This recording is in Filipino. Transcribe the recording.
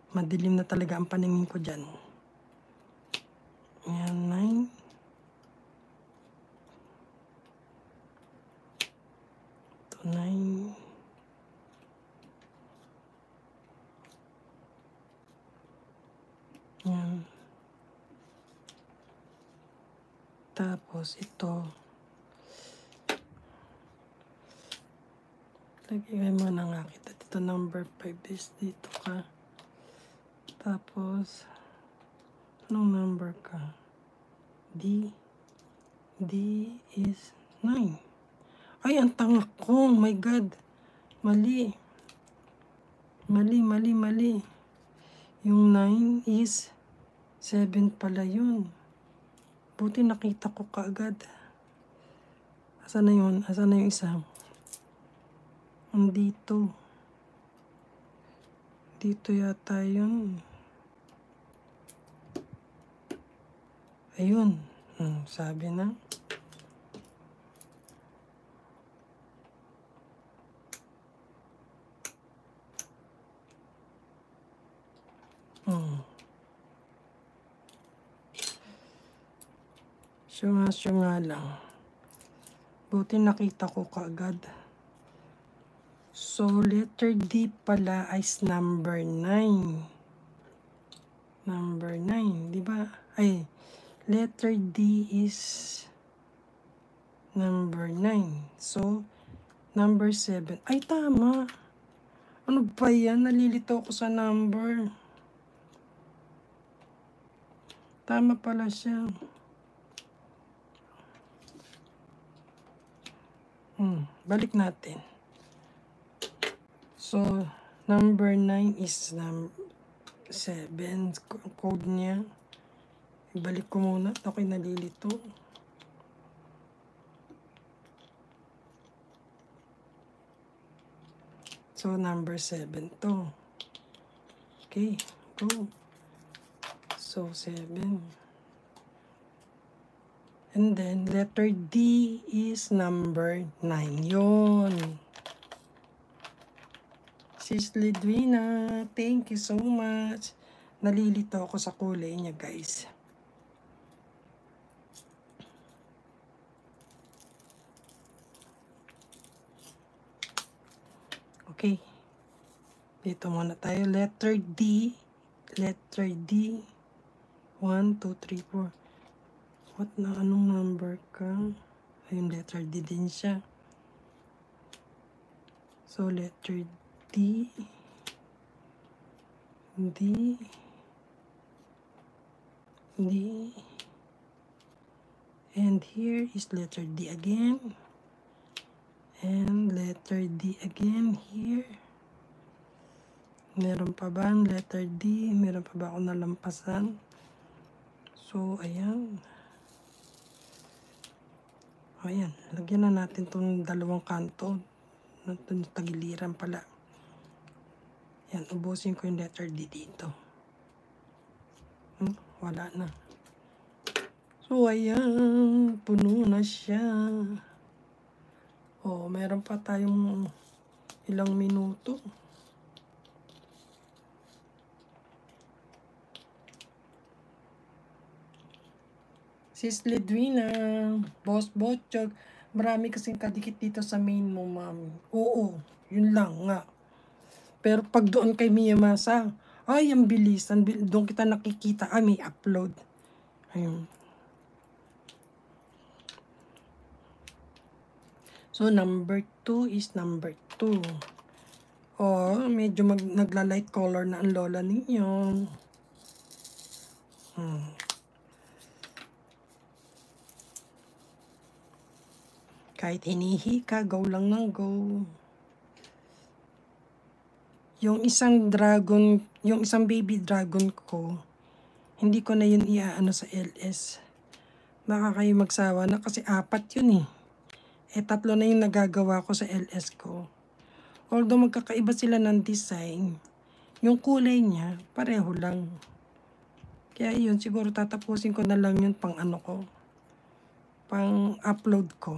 Madilim na talaga ang paningin ko dyan. Ayan, 9. Ito, 9. Ayan. Tapos ito. Lagay mo na nga kita. Dito number 5 is dito ka. Tapos, anong number ka? D. D is 9. Ay, ang tanga ko. My God. Mali. Mali. Yung 9 is 7 pala yun. Buti nakita ko kaagad. Asa na yun? Asa na yung isa? Andito. Dito yata yun. Ayun. Sabi na. Syunga lang. Buti nakita ko kaagad. So, letter D pala is number 9. Number 9, di ba? Ay, letter D is number 9. So, number 7. Ay, tama. Ano ba yan? Nalilito ako sa number. Tama pala siya. Balik natin. So, number 9 is 7. Code niya. Ibalik ko muna. Ako'y nalilito. So, number 7 to. Okay, go. So, 7. And then, letter D is number 9. Yun. Sis Lidwina, thank you so much. Nalilito ako sa kulay niya, guys. Okay. Dito muna tayo. Letter D. Letter D. 1, 2, 3, 4. What na? Anong number ka? Ayun, letter D din siya. So, letter D. D. D. And here is letter D again. And letter D again here. Meron pa ba ang letter D? Meron pa ba ako nalampasan? So, ayan. Ayan. Lagyan na natin itong dalawang kanto. Itong tagiliran pala. Ayan. Ubusin ko yung letter D dito. Wala na. So, ayan. Puno na siya. Oh, meron pa tayong ilang minuto. Sis Lidwina, Boss Botchog, marami kasing kadikit dito sa main mo, mami. Oo, yun lang nga. Pero pag doon kay Miyamasa, ay, ang bilis. Doon kita nakikita, may upload. Ayun. So, number 2 is number 2. Oh, medyo nagla-light color na ang lola ninyo. Kahit hinihika, go lang ng go. Yung isang dragon, yung isang baby dragon ko, hindi ko na yun iaano sa LS. Baka kayo magsawa na kasi 4 yun eh. 3 na yung nagagawa ko sa LS ko. Although magkakaiba sila ng design, yung kulay niya, pareho lang. Kaya yun, siguro tatapusin ko na lang yun pang ano ko, pang upload ko.